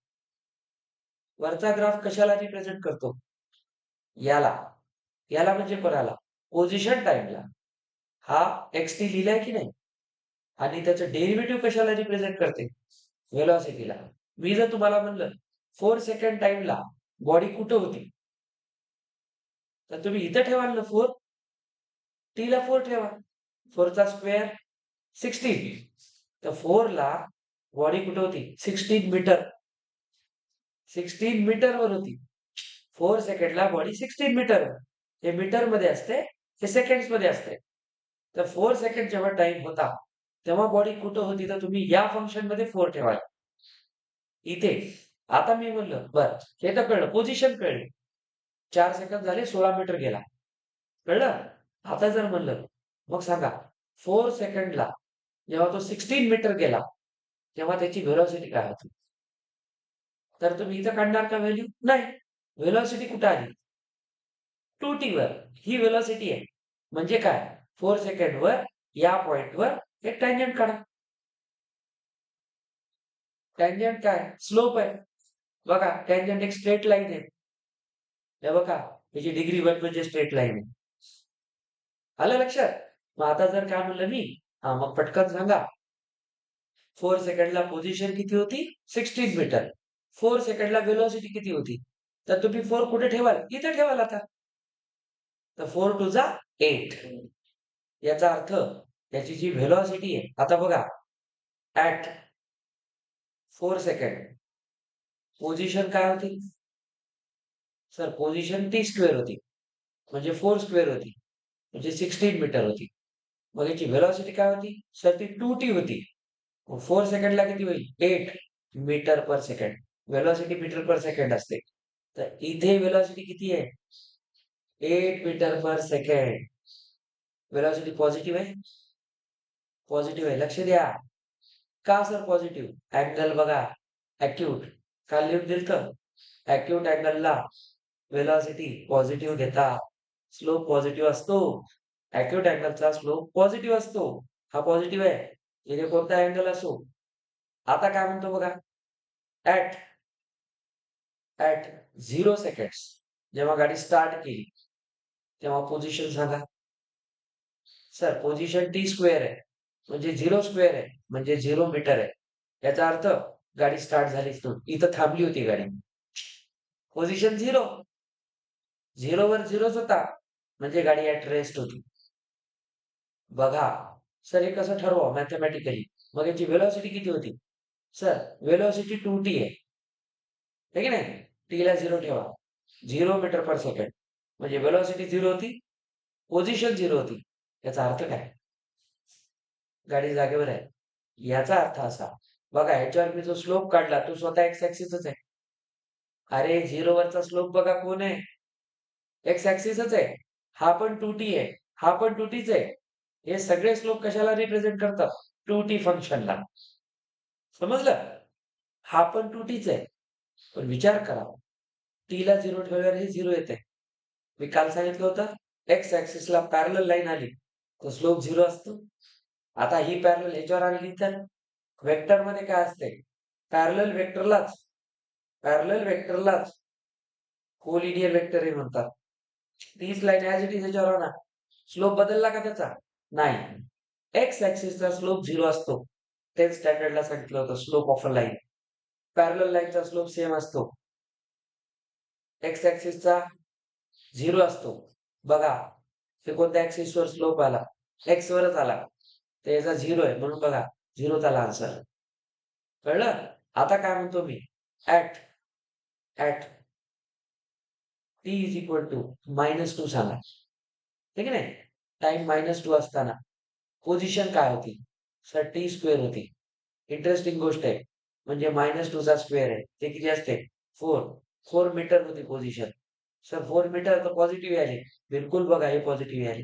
S1: वरचा ग्राफ कशाला रिप्रेझेंट करतो? याला. याला म्हणजे कोणाला? पोझिशन टाइमला. हा एक्स-टी लिहिलाय की नाही? आणि त्याचं डेरिव्हेटिव्ह कशाला रिप्रेझेंट करते? व्हेलॉसिटीला. मी जर तुम्हाला म्हणलं 4 सेकंड टाइमला बॉडी कुठं होती? तर तुम्ही इथं ठेवाल ना 4? टीला 4 ठेवा. 4 चा स्क्वेअर 16. तर 4 ला बॉडी कुठे होती? 16 मीटर. 16 मीटरवर होती. 4 सेकंडला बॉडी 16 मीटर. हे मीटरमध्ये असते, हे सेकंड्समध्ये असते. तर 4 सेकंड जेव्हा टाइम होता, तेव्हा बॉडी कुठं होती? तर तुम्ही या फंक्शनमध्ये 4 ठेवाल. इथे. आता मी म्हणलं, बरं हे तर कळलं, पोझिशन कळली. 4 सेकंद झाले 16 मीटर गेला. कळलं? आता जर म्हणलं, मग सांगा 4 सेकंडला जेव्हा तो 16 मीटर गेला, तेव्हा त्याची व्हेलॉसिटी काय होती? तर तुम्ही इथं काढणार का व्हॅल्यू? नाही. व्हेलॉसिटी कुठे आली? 2t वर. ही व्हेलॉसिटी आहे. म्हणजे काय? 4 सेकंडवर या पॉइंटवर एक टँजंट काढा. टँजंट काय? स्लोप आहे. बघा टँजंट एक स्ट्रेट लाईन आहे. हे बघा त्याची डिग्री 1 म्हणजे स्ट्रेट लाईन आहे. आलं लक्षात? मग आता जर काय म्हणलं मी, मग पटकन सांगा. 4 सेकंडला पोझिशन किती होती? 16 मीटर. 4 सेकंडला व्हेलॉसिटी किती होती? तर तुम्ही 4 कुठे ठेवाल? इथे ठेवाल आता. तर 4 टू जा 8. याचा अर्थ याची जी व्हेलॉसिटी आहे, आता बघा ॲट 4 सेकंड पोझिशन काय होती? सर पोझिशन टी स्क्वेअर होती. म्हणजे 4 स्क्वेअर होती. म्हणजे 16 मीटर होती. मग याची व्हेलॉसिटी काय होती? सर ती 2t होती. 4 सेकंडला किती होईल? 8 मीटर पर सेकंड. व्हेलॉसिटी मीटर पर सेकंड असते. तर इथे व्हेलॉसिटी किती आहे? 8 मीटर पर सेकंड. व्हेलॉसिटी पॉझिटिव्ह आहे? पॉझिटिव्ह आहे. लक्ष द्या. का सर पॉझिटिव्ह? अँगल बघा. अॅक्यूट. काल लिहून दिलतं. अॅक्यूट अँगलला व्हेलॉसिटी पॉझिटिव्ह घेता. स्लोप पॉझिटिव्ह असतो. अॅक्यूट अँगलचा स्लोप पॉझिटिव्ह असतो. हा पॉझिटिव्ह आहे. इथे कोणता अँगल असो. आता काय म्हणतो बघा. ॲट ॲट 0 सेकंड्स जेव्हा गाडी स्टार्ट केली, तेव्हा पोझिशन सांगा. सर पोझिशन टी स्क्वेअर आहे. म्हणजे 0 स्क्वेअर आहे. म्हणजे 0 मीटर आहे. याचा अर्थ गाडी स्टार्ट झालीच नव्हती. इथं थांबली होती गाडी. पोझिशन 0. 0 वर 0च होता. म्हणजे गाडी ॲट रेस्ट होती. बघा. सर हे कसं ठरवा मॅथमॅटिकली? मग याची व्हेलॉसिटी किती होती? सर व्हेलॉसिटी 2t आहे. है की नाही? टीला 0 ठेवा. 0 मीटर पर सेकंड. म्हणजे व्हेलॉसिटी 0 होती. पोझिशन 0 होती. याचा अर्थ काय? गाडी जागेवर आहे. याचा अर्थ असा, बघा ह्याच्यावर मी जो स्लोप काढला तो स्वतः एक्स ॲक्सिसच आहे. अरे 0 वरचा स्लोप बघा कोण आहे? एक्स ॲक्सिसच आहे. हा पण 2t आहे. हा पण 2tच आहे. हे सगळे स्लोप कशाला रिप्रेझेंट करतात? 2t फंक्शनला. समजलं? हा पण 2tच आहे. पण विचार करा. टीला 0 ठेवल्यावर हे 0 येते. मी काल सांगितलं होतं, एक्स ॲक्सिसला पॅरलल लाईन आली, तर स्लोप 0 असतो. आता ही पॅरलल ह्याच्यावर आणली तर वेक्टरमध्ये काय असते? पॅरलल वेक्टरलाच पॅरलल वेक्टरलाच कोलिनियर वेक्टर हे म्हणतात. तीच लाईन ॲज इट इज ह्याच्यावर आणा. स्लोप बदलला का त्याचा? नाही. एक्स ॲक्सिसचा स्लोप 0 असतो. 10th स्टँडर्डला सांगितलं होतं slope of a line. Parallel लाईनचा स्लोप सेम असतो. एक्स ॲक्सिसचा 0 असतो. बघा, हे कोणत्या ॲक्सिसवर स्लोप आला? एक्स वरच आला. तर याचा 0 आहे म्हणून बघा 0च आला आन्सर. कळलं? आता काय म्हणतो मी? At t is equal to -2 सांगा. ठीक आहे नाही? टाइम -2 असताना पोझिशन काय होती? सर टी स्क्वेअर होती. इंटरेस्टिंग गोष्ट आहे. म्हणजे -2 चा स्क्वेअर आहे. ते किती असते? 4. 4 मीटर होती पोझिशन. सर 4 मीटर तर पॉझिटिव्ह आले. बिलकुल बघा हे पॉझिटिव्ह आले.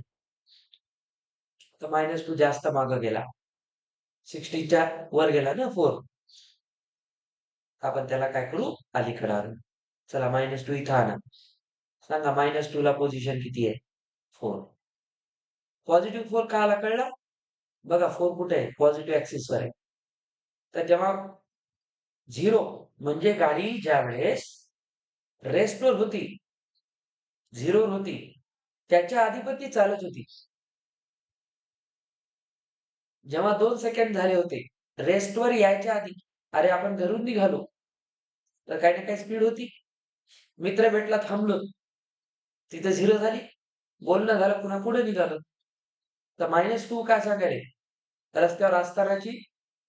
S1: तर -2 जास्त मागे गेला. 60च्या वर गेला ना 4. आपण त्याला काय करू? अलीकडे आणू. चला -2 इथं आणा. सांगा -2 ला पोझिशन किती आहे? 4. पॉझिटिव्ह 4 का आला कळलं? बघा 4 कुठे आहे? पॉझिटिव्ह ॲक्सिसवर आहे. तर जेव्हा 0 म्हणजे गाडी ज्यावेळेस रेस्टवर होती, 0 वर होती, त्याच्या आधी पण ती चालत होती. जेव्हा 2 सेकंड झाले होते, रेस्टवर यायच्या आधी, अरे आपण घरून निघालो, तर काही ना काही स्पीड होती. मित्र भेटला थांबलो, तिथं 0 झाली. बोलणं झालं, पुन्हा पुढे निघालो. तर -2 काय सांगायले? रस्त्यावर असतानाची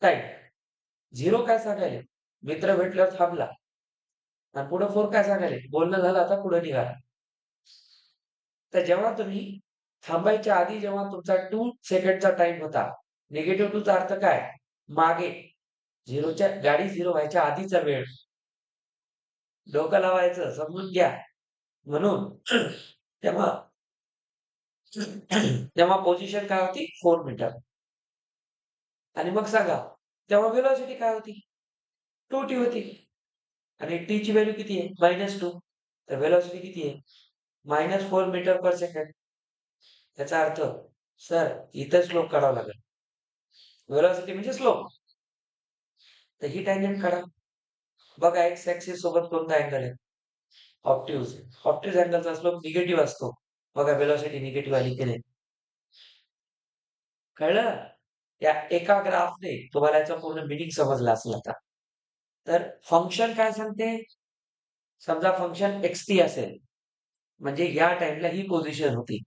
S1: टाईम. 0 काय सांगायले? मित्र भेटल्यावर थांबला. आणि पुढे 4 काय सांगायले? बोलणं झालं, आता पुढे निघाला. तर जेव्हा तुम्ही थांबायच्या आधी जेव्हा तुमचा 2 सेकंडचा टाईम होता, निगेटिव्ह 2 चा अर्थ काय? मागे. 0च्या गाडी 0 व्हायच्या आधीचा वेळ. डोकं लावायचं, समजून घ्या. म्हणून तेव्हा तेव्हा पोझिशन काय होती? 4 मीटर. आणि मग सांगा, तेव्हा व्हेलॉसिटी काय होती? 2t होती. आणि टीची व्हॅल्यू किती आहे? -2. तर व्हेलॉसिटी किती आहे? -4 मीटर पर सेकंड. त्याचा अर्थ सर इथं स्लोप काढावा लागेल. व्हेलॉसिटी म्हणजे स्लोप. तर ही टँजंट काढा. बघा एक्स ॲक्सिस सोबत कोणता अँगल आहे? ऑब्ट्यूज. ऑब्ट्यूज अँगलचा स्लोप निगेटिव्ह असतो. बघा व्हेलॉसिटी निगेटिव्ह आली की नाही? कळलं? या एका ग्राफने तुम्हाला याचा पूर्ण मीनिंग समजला असेल आता. तर फंक्शन काय सांगते, समजा फंक्शन xt असेल, म्हणजे या टाइमला ही पोझिशन होती,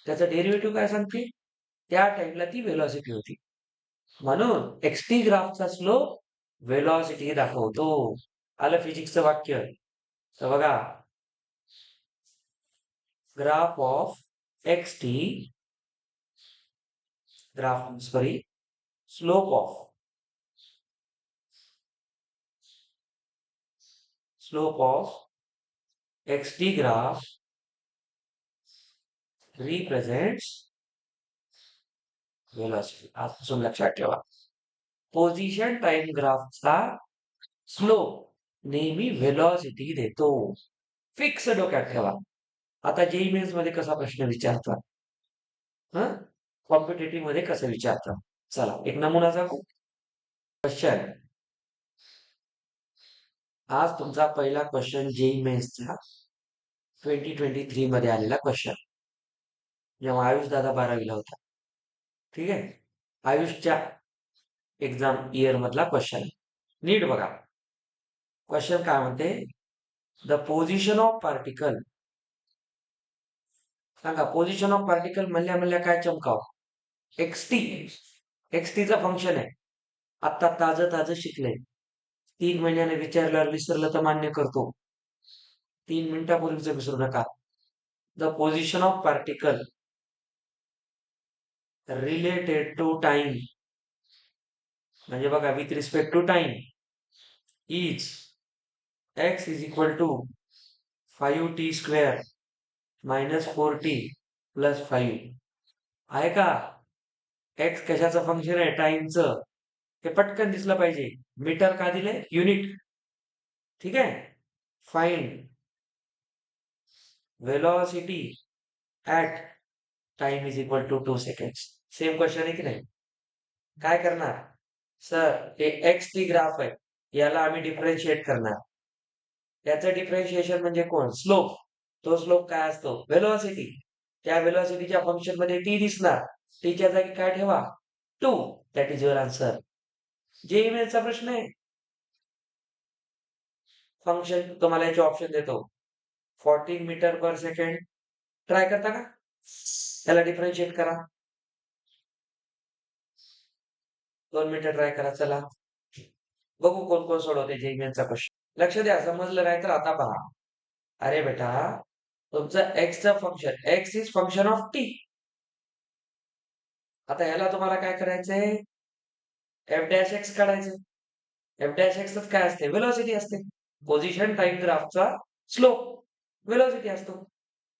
S1: त्याचं डेरिव्हेटिव्ह काय सांगते, त्या टाइमला ती व्हेलॉसिटी होती. म्हणून एक्सटी ग्राफचा स्लोप व्हेलॉसिटी दाखवतो. आलं फिजिक्सचं वाक्य. तर बघा, graph of xt, graph sorry, slope of xt graph represents velocity. आजपासून लक्षात ठेवा, पोझिशन टाइम ग्राफचा स्लोप नेहमी व्हेलॉसिटी देतो. फिक्स डोक्यात ठेवा. आता जेई मेन्स मध्ये कसा प्रश्न विचारतात, कॉम्पिटेटिव्ह मध्ये कसं विचारतात, चला एक नमुना सांगू. क्वेश्चन, आज तुमचा पहिला क्वेश्चन जेई मेन्सचा 2023 मध्ये आलेला क्वेश्चन, जेव्हा आयुष दादा 12वीला होता. ठीक आहे, आयुषच्या एक्झाम इयर मधला क्वेश्चन, नीट बघा. क्वेश्चन काय म्हणते, द पोझिशन ऑफ पार्टिकल, सांगा पोझिशन ऑफ पार्टिकल म्हणल्या काय चमकाव, एक्सटी, एक्सटीचं फंक्शन आहे. आता ताजं शिकले, 3 महिन्याने विचारल्यावर विसरलं तर मान्य करतो, 3 मिनिटापूर्वीच विसरू नका. The position of particle related to time, म्हणजे बघा with respect to time, is x is equal to 5t square minus 4t plus 5. आहे का? x कशाचं फंक्शन आहे, टाइमचं. हे पटकन दिसलं पाहिजे. मीटर का दिले, युनिट. ठीक आहे, find velocity at time is equal to 2 seconds. Same question आहे की नाही. काय करणार सर, हे एक्स टी ग्राफ आहे, याला आम्ही डिफरन्शिएट करणार. याचं डिफरन्शिएशन म्हणजे कोण, स्लोप. तो स्लोप काय असतो, वेलोसिटी. त्या वेलोसिटीच्या फंक्शन मध्ये टी दिसणार, टीच्या जागी काय ठेवा, 2. That is your answer. जे ईमेलचा प्रश्न आहे. फंक्शन तुम्हाला याचे ऑप्शन देतो, 14 मीटर पर सेकंड. ट्राय करता का, त्याला डिफरन्शिएट करा. 2 मीटर ट्राय करा. चला बघू कोण कोण सोडवते जे ईमेलचा क्वेश्चन. लक्ष द्या, समजलं नाही तर आता पहा. अरे बेटा, तुमचं एक्सचं function, X is function of T. आता ह्याला तुम्हाला काय करायचंय, एफ डॅश एक्स काढायचं. एफ डॅश एक्स काय असते, वेलोसिटी असते. पोझिशन टाइम ग्राफचा स्लोप वेलोसिटी असतो.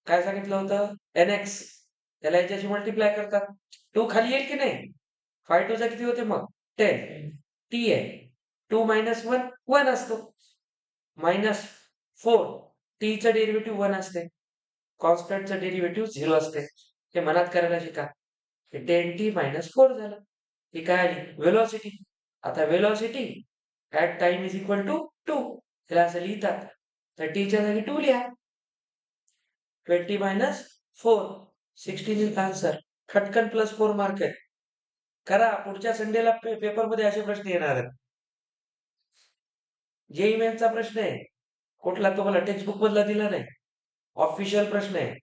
S1: काय सांगितलं होतं, एन एक्स, त्याला याच्याशी मल्टिप्लाय करतात, 2 खाली येईल की नाही. 5 2 किती होते मग, 10. टी आहे, 2 मायनस 1 1 असतो, मायनस 4. टीचं डेरिव्हेटिव्ह 1 असते, कॉन्स्टंटचं डेरिव्हेटिव्ह 0 असते. हे मनात करायला शिका. 10t मायनस 4 झालं. ही काय आली, वेलोसिटी. आता velocity at time is equal to 2. त्याला असं लिहितात, तर टीच्या जागी 2 लिहा. 20 मायनस 4, 16 इज आन्सर. खटकन प्लस 4 मार्क आहे. करा, पुढच्या संडेला पेपरमध्ये असे प्रश्न येणार आहेत. जेई मेन्सचा प्रश्न आहे, कुठला तुम्हाला टेक्स्टबुक मधला दिला नाही, ऑफिशियल प्रश्न आहे,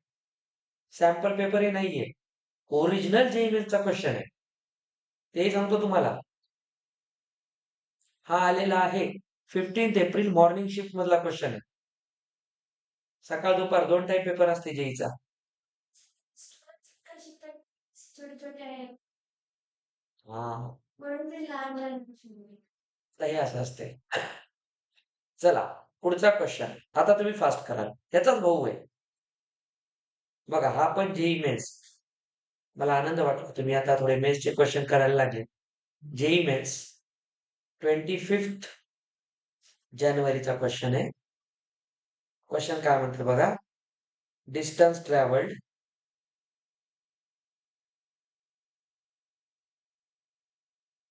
S1: सॅम्पल पेपरही नाहीये, ओरिजिनल जेई मेन्सचा क्वेश्चन आहे. तेही सांगतो तुम्हाला. हा आलेला आहे 15 एप्रिल मॉर्निंग शिफ्ट मधला क्वेश्चन आहे. सकाळ दुपार 2 टाइम पेपर असते जेईचा. हा, हे असं असते. चला पुढचा क्वेश्चन, आता तुम्ही फास्ट कराल, त्याचाच भाऊ आहे. बघा, हा पण जेई मेन्स. मला आनंद वाटतो तुम्ही आता थोडे मेन्सचे क्वेश्चन करायला लागले. जेई मेन्स 25 जानेवारीचा क्वेश्चन आहे. क्वेश्चन काय म्हणतं बघा, distance travelled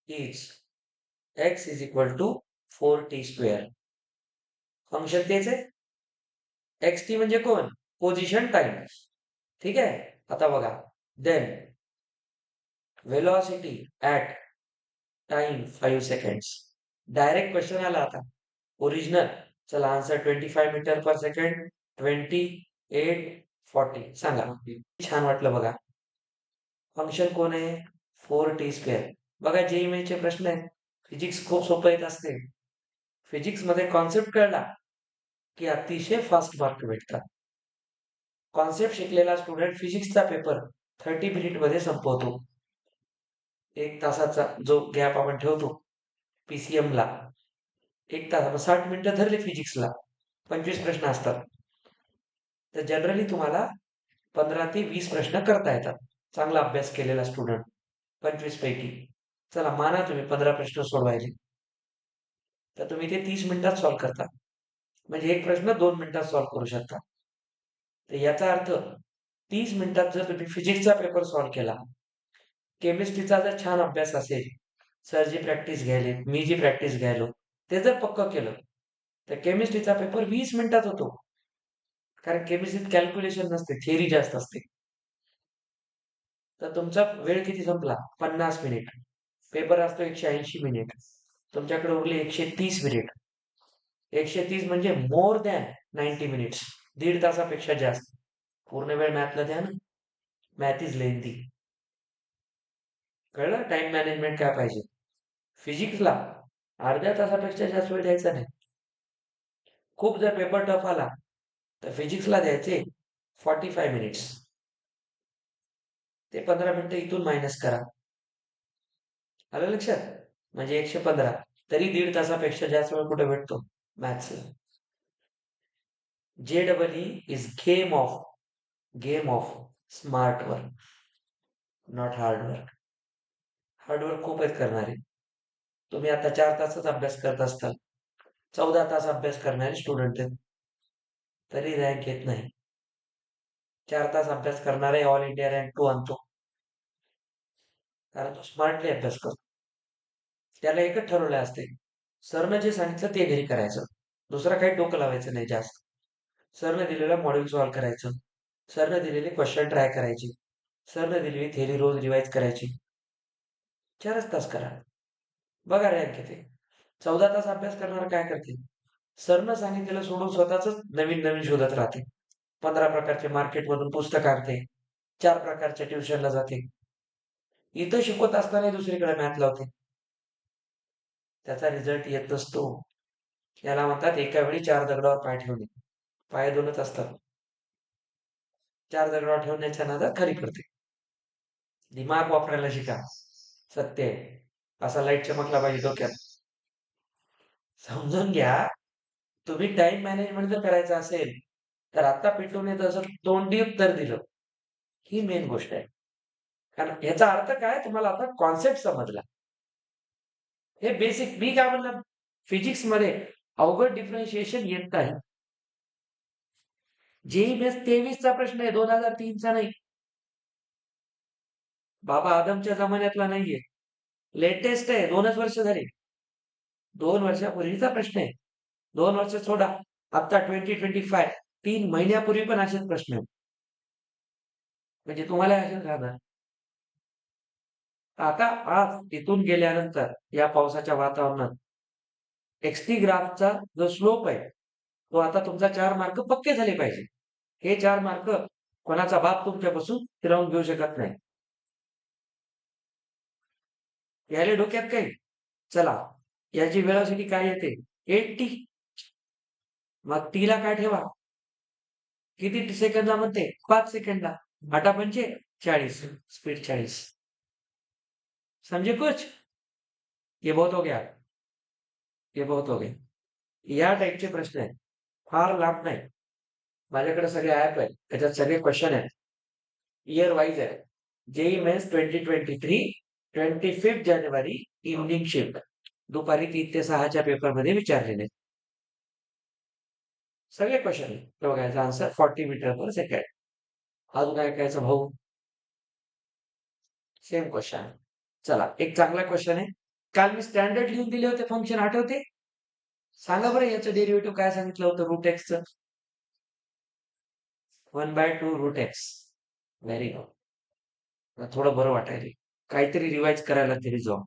S1: is x is equal to 4t square. Function तेच आहे. xt म्हणजे कोण, पोझिशन टाइम. ठीक आहे, आता बघा, then velocity at time 5 seconds. Direct question आला आता. ओरिजिनल. चला आन्सर 25 मीटर पर सेकंड, 28, 40. सांगा. छान वाटलं बघा. फंक्शन कोण आहे? 4t². बघा चे प्रश्न आहेत. फिजिक्स खूप सोपं येत असते. फिजिक्स मध्ये कॉन्सेप्ट कळला की अतिशय फास्ट मार्क भेटतात. कॉन्सेप्ट शिकलेला स्टुडंट फिजिक्सचा पेपर 30 मिनिट मध्ये संपवतो. 1 तासाचा जो गॅप आपण ठेवतो पीसीएम ला, 1 तास 60 मिनिटं धरले फिजिक्सला, 25 प्रश्न असतात. तर जनरली तुम्हाला 15 ते 20 प्रश्न करता येतात. चांगला अभ्यास केलेला स्टुडंट 25 पैकी. चला माना तुम्ही 15 प्रश्न सोडवायचे, तर तुम्ही ते 30 मिनिटात सॉल्व्ह करता. म्हणजे एक प्रश्न 2 मिनिटात सॉल्व्ह करू शकता. तर याचा अर्थ 30 मिनिटात जर तुम्ही फिजिक्सचा पेपर सॉल्व्ह केला, केमिस्ट्रीचा जर छान अभ्यास असेल, सर जी प्रॅक्टिस घ्यायले, मी जी प्रॅक्टिस घ्यायलो, ते जर पक्क केलं, तर केमिस्ट्रीचा पेपर 20 मिनिटात होतो. कारण केमिस्ट्रीत कॅल्क्युलेशन नसते, थिअरी जास्त असते. तर तुमचा वेळ किती संपला? 50 मिनिट. पेपर असतो 180 मिनिट. तुमच्याकडे उरले 130 मिनिट. 130 म्हणजे मोर दॅन 90 मिनिट्स. 1.5 तासापेक्षा जास्त. पूर्ण वेळ मॅथला द्या ना. Math is lengthy. कळलं? टाइम मॅनेजमेंट काय पाहिजे? फिजिक्सला अर्ध्या तासापेक्षा जास्त वेळ द्यायचा नाही. खूप जर पेपर टफ आला तर फिजिक्सला द्यायचे 45 मिनिट्स. ते 15 मिनिटं इथून मायनस करा. आलं लक्षात? म्हणजे 115. तरी 1.5 तासापेक्षा जास्त वेळ कुठे भेटतो? मॅथ्सला. JEE is game of smart work, not hard work. Hard work खूप आहेत करणारे. तुम्ही आता 4 तासच अभ्यास करत असताल, 14 तास अभ्यास करणारे स्टुडंट आहेत, तरी रँक येत नाही. 4 तास अभ्यास करणारे ऑल इंडिया रँक 2 आणतो, कारण तो स्मार्टली अभ्यास करतो. त्याला एकच ठरवलं असते, सरनं जे सांगितलं ते घरी करायचं, दुसरं काही डोकं लावायचं नाही जास्त. सरनं दिलेलं मॉड्यूल सॉल्व्ह करायचं, सरनं दिलेले क्वेश्चन ट्राय करायचे, सरनं दिलेली थेरी रोज रिवाइज करायची. 4च तास करा, बघा रँक येते. 14 तास अभ्यास करणार काय करते? सरनं सांगितलेलं सोडून स्वतःच नवीन नवीन शोधत राहते. 15 प्रकारचे मार्केटमधून पुस्तक आणते, 4 प्रकारच्या ट्युशनला जाते. इथं शिकवत असताना दुसरीकडे मॅथ लावते. त्याचा रिझल्ट येत नसतो. याला म्हणतात एका वेळी 4 दगडावर पाय ठेवणे. पाय 2च असतात. 4 दगडावर ठेवण्याच्या नादात खरी करते. दिमाग वापरायला शिका. सत्य आहे. असा लाईट चमकला पाहिजे डोक्यात. समजून घ्या. तुम्ही टाइम मॅनेजमेंट जर करायचं असेल, तर आता पेटूने तसं तोंडी उत्तर दिलं, ही मेन गोष्ट आहे. कारण याचा अर्थ काय? तुम्हाला आता कॉन्सेप्ट समजला. हे बेसिक. मी काय म्हणलं, फिजिक्स मध्ये अवघड डिफरन्शिएशन येत नाही. JEE मेन्स 23चा प्रश्न आहे, 2003चा नाही. बाबा आदमच्या जमान्यातला नाहीये. लेटेस्ट आहे, 2च वर्ष झाली. 2 वर्षापूर्वीचा प्रश्न आहे. 2 वर्ष सोडा, आता 2025, 3 महिन्यापूर्वी पण असेच प्रश्न आहेत. म्हणजे तुम्हाला असेच राहणार. आता आज इथून गेल्यानंतर या पावसाच्या वातावरणात XT ग्राफचा जो स्लोप आहे, तो आता तुमचा 4 मार्क पक्के झाले पाहिजे. हे 4 मार्क कोणाचा बाप तुमच्यापासून फिरवून घेऊ शकत नाही. याले डोक्यात काही? चला, याची वेळासाठी काय येते? 8t. मग टीला काय ठेवा? किती सेकंदला म्हणते? 5 सेकंदला. 8 पंचे 40, स्पीड 40. समझे कुछ? ये बहुत हो गया. ये बहुत हो गया. या टाईपचे प्रश्न आहेत. फार लांब नाही. माझ्याकडे सगळे ऍप आहेत, त्याच्यात सगळे क्वेश्चन आहेत. इयर वाईज आहे. JEE मेन्स 2023, 25 जानेवारी इव्हनिंग शिफ्ट, दुपारी 3 ते 6च्या पेपरमध्ये विचारलेले सगळे क्वेश्चन. बघायचा आन्सर 40 मीटर पर सेकंड. अजून काय करायचं भाऊ? Same question. चला, एक चांगला क्वेश्चन आहे. काल मी स्टँडर्ड लिहून दिले होते फंक्शन, आठवते? सांगा बरं याचं डेरिव्हेटिव्ह काय सांगितलं होतं रूट एक्सचं? 1/2 रूट एक्स. Very good. थोडं बरं वाटायला, काहीतरी रिवाइज करायला तरी जाऊ.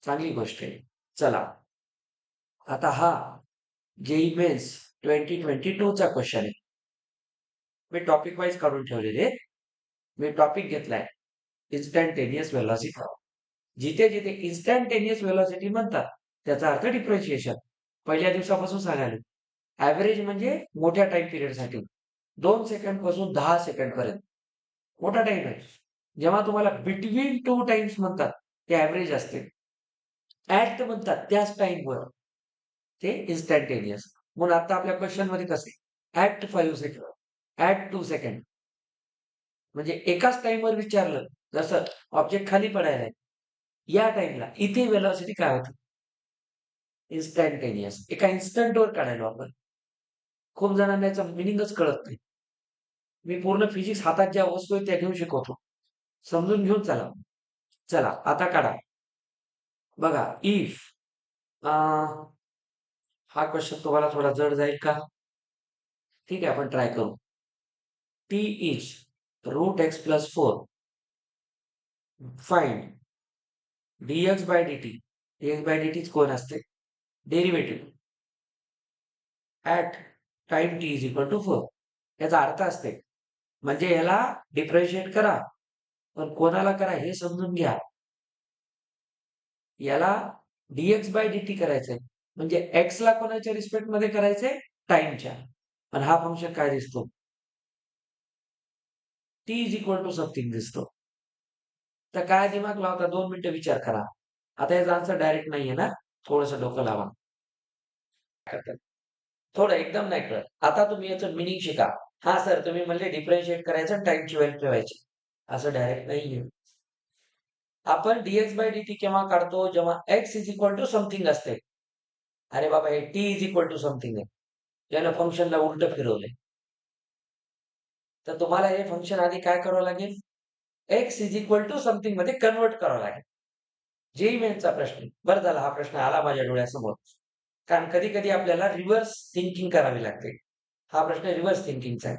S1: चांगली गोष्ट आहे. चला, आता हा जेई मेन्स 2022 चा क्वेश्चन आहे. मी टॉपिक वाईज काढून ठेवलेले. मी टॉपिक घेतलाय इन्स्टंटेनियस व्हेलॉसिटी. जिथे जिथे इन्स्टंटेनियस व्हेलॉसिटी म्हणतात त्याचा अर्थ डिफरन्शिएशन. पहिल्या दिवसापासून सांगायला. ऍव्हरेज म्हणजे मोठ्या टाइम पिरियडसाठी 2 सेकंड पासून 10 सेकंड पर्यंत मोठा टाइम आहे. जेव्हा तुम्हाला बिटवीन 2 टाइम्स म्हणतात ते ऍव्हरेज असते. ऍट म्हणतात त्याच टाइमवर ते इन्स्टंटेनियस. म्हणून आता आपल्या क्वेश्चन मध्ये कसे ऍट 5 सेकंड, ऍट 2 सेकंड, म्हणजे एकाच टाइमवर विचारलं. जसं ऑब्जेक्ट खाली पडायला आहे, या टाइमला इथे वेलॉसिटी काय होती? इन्स्टंटेनियस. एका इन्स्टंटवर काढायला आपण. खूप जणांना याचा मिनिंगच कळत नाही. मी पूर्ण फिजिक्स हातात ज्या वस्तू आहेत त्या घेऊन शिकवतो. समजून घेऊन चला. चला आता काढा. बघा इफ हा क्वेश्चन तुम्हाला थोडा जड जाईल का? ठीक आहे, आपण ट्राय करू. T is √x+4 find dx by dt. dx by dt कोण असते? Derivative at time t is equal to 4. याचा अर्थ असते म्हणजे याला डिफरन्शिएट करा, पण कोणाला करा हे समजून घ्या. याला dx by dt करायचंय म्हणजे x ला कोणाच्या रिस्पेक्ट मध्ये करायचंय? टाइमच्या. आणि हा फंक्शन काय दिसतो? t is equal to something दिसतो. तर काय दिमाग लावता? 2 मिनिटं विचार करा. आता याचा आन्सर डायरेक्ट नाहीये ना, थोडंसं डोकं लावा. थोडं एकदम नाही कळत. आता तुम्ही याचं मिनिंग शिका. हा सर तुम्ही म्हणले डिफरन्शिएट करायचं टाइमची व्हॅल्यू ठेवायची. असं डायरेक्ट नाहीये. आपण dx by dt केव्हा काढतो? जेव्हा x is equal to something असते. अरे बाबा हे t is equal to something आहे. यानं फंक्शनला उलट फिरवलंय. तर तुम्हाला हे फंक्शन आधी काय करावं लागेल? x is equal to something मध्ये कन्वर्ट करावं लागेल. जेई मेन्सचा प्रश्न. बरं झाला हा प्रश्न आला माझ्या डोळ्यासमोर. कारण कधी-कधी आपल्याला रिव्हर्स थिंकिंग करावी लागते. हा प्रश्न रिव्हर्स थिंकिंगचा आहे.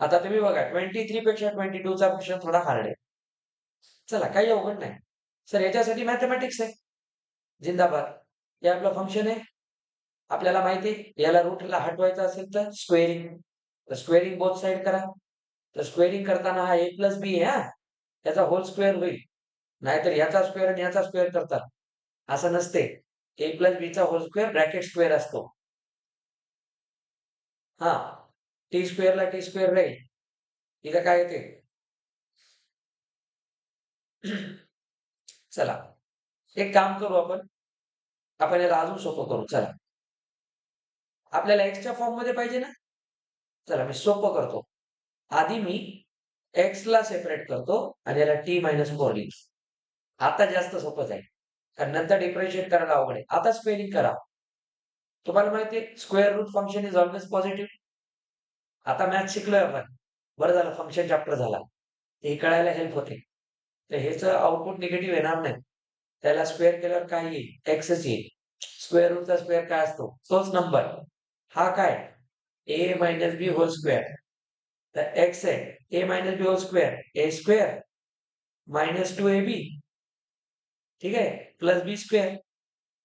S1: आता तुम्ही बघा 23 पेक्षा 22 चा क्वेश्चन थोडा हार्ड आहे. चला काही अवघड नाही. सर याच्यासाठी मॅथमॅटिक्स आहे. जिंदाबाद. हे आपलं फंक्शन आहे. आपल्याला माहिती आहे याला रूटला हटवायचं असेल तर स्क्वेअरिंग. तर स्क्वेअरिंग बोथ साइड करा. तर स्क्वेअरिंग करताना हा a प्लस बी आहे हा. त्याचा होल स्क्वेअर होईल. नाहीतर याचा स्क्वेअर आणि याचा स्क्वेअर करतात. असं नसते. a प्लस बीचा होल स्क्वेअर ब्रॅकेट स्क्वेअर असतो. हा टी स्क्वेअरला टी स्क्वेअर राहील. इथं काय येते? चला एक काम करू आपण याला अजून सोपं करू. चला आपल्याला एक्सच्या फॉर्म मध्ये पाहिजे ना. चला मी सोपं करतो. आधी मी एक्स ला सेपरेट करतो आणि याला t-4 लिहितो. आता जास्त सोपं जाईल. कारण नंतर डिफरन्शिएट करायला अवघड आहे. आता स्क्वेअरिंग करा. तुम्हाला माहिती आहे square root function is always positive. आता मॅथ शिकलोय आपण. बरं झालं फंक्शन चॅप्टर झाला. हे कळायला हेल्प होते. तर ह्याचं आउटपुट निगेटिव्ह येणार नाही. त्याला स्क्वेअर केल्यावर काय येईल? एक्सच येईल. स्क्वेअर रूटचा स्क्वेअर काय असतो? तोच नंबर. हा काय? a minus b whole square. तर एक्स आहे a minus b whole square a square minus 2ab. ठीक आहे प्लस बी स्क्वेअर.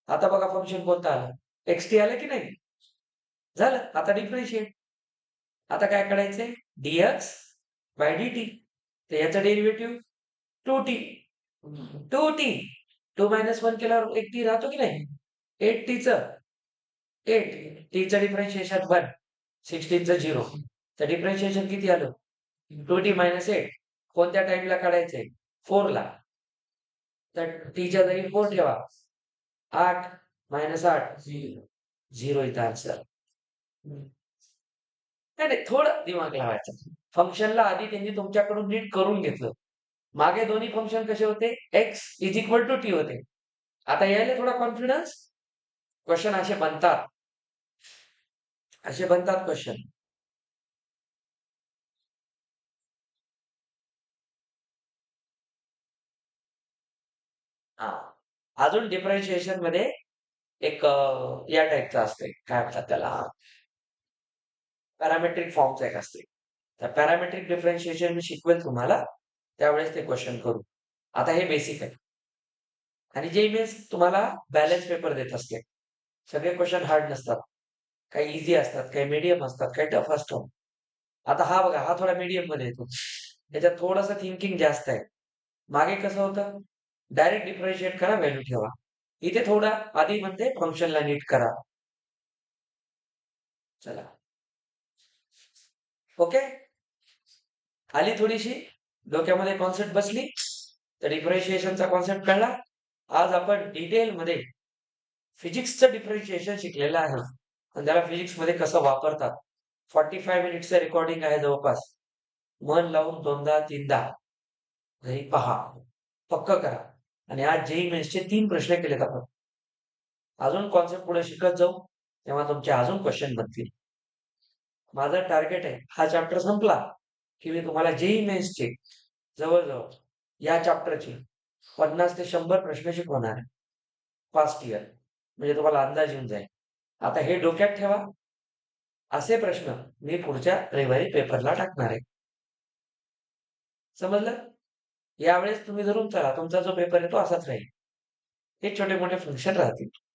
S1: आता बघा फंक्शन कोणतं आलं? xt आलं की नाही? झालं. आता डिफरन्शिएट. आता काय करायचंय? dx by dt. तर याचा डेरिव्हेटिव्ह 2t. 2t 2 मायनस 1 केल्यावर एक टी राहतो की नाही? 8t चं 8 t चं डिफरन्शिएशन 1 16 चं 0. तर डिफरन्शिएशन किती आलं? 2t minus 8. कोणत्या टाइमला काढायचंय? 4 ला. तर टीच्या जागी 4 ठेवा. 8 मायनस 8 0 इथं आन्सर. नाही नाही थोडं दिमाग लावायचं. फंक्शनला आधी त्यांनी तुमच्याकडून नीट करून घेतलं. मागे दोन्ही फंक्शन कसे होते? x is equal to t होते. आता यायला थोडा कॉन्फिडन्स. क्वेश्चन असे बनतात क्वेश्चन. हा अजून डिफरन्शिएशन मध्ये एक या टाईपचं असते. काय म्हणतात त्याला? पॅरामेट्रिक फॉर्मचं एक असते. तर पॅरामेट्रिक डिफरन्शिएशन मी शिकवेल तुम्हाला. त्यावेळेस ते क्वेश्चन करू. आता हे बेसिक आहे. आणि जे मेन्स तुम्हाला बॅलन्स पेपर देत असते. सगळे क्वेश्चन हार्ड नसतात. काही इझी असतात, काही मीडियम असतात, काही टफ असतात. आता हा बघा, हा थोडा मीडियम मध्ये येतो. त्याच्यात थोडंसं थिंकिंग जास्त आहे. मागे कसं होतं? डायरेक्ट डिफरन्शिएट करा, व्हॅल्यू ठेवा. इथे थोडा आधी म्हणते फंक्शनला नीट करा. चला. ओके? आली थोडीशी डोक्यामध्ये कॉन्सेप्ट बसली, तर डिफरन्शिएशनचा कॉन्सेप्ट कळला. आज आपण डिटेलमध्ये फिजिक्सचं डिफरन्शिएशन शिकलेलं आहे आणि त्याला फिजिक्समध्ये कसं वापरतात. 45 मिनिट्सचं रेकॉर्डिंग आहे जवळपास. मन लावून 2दा 3दा घरी पहा, पक्क करा. आणि आज जेईई मेन्सचे 3 प्रश्न केलेत आपण. अजून कॉन्सेप्ट पुढे शिकत जाऊ, तेव्हा तुमचे अजून क्वेश्चन बनतील. माझं टार्गेट आहे, हा चॅप्टर संपला की मी तुम्हाला जेईई मेन्सचे जवळ-जवळ या चॅप्टरचे 50 ते 100 प्रश्न शिकवणार आहे. Past year. म्हणजे तुम्हाला अंदाज येऊन जाईल. आता हे डोक्यात ठेवा. असे प्रश्न मी पुढच्या रविवारी पेपरला टाकणार आहे. समजलं? यावेळेस तुम्ही धरून चला, तुमचा जो पेपर आहे तो असाच राहील. हे छोटे-मोठे फंक्शन राहतील.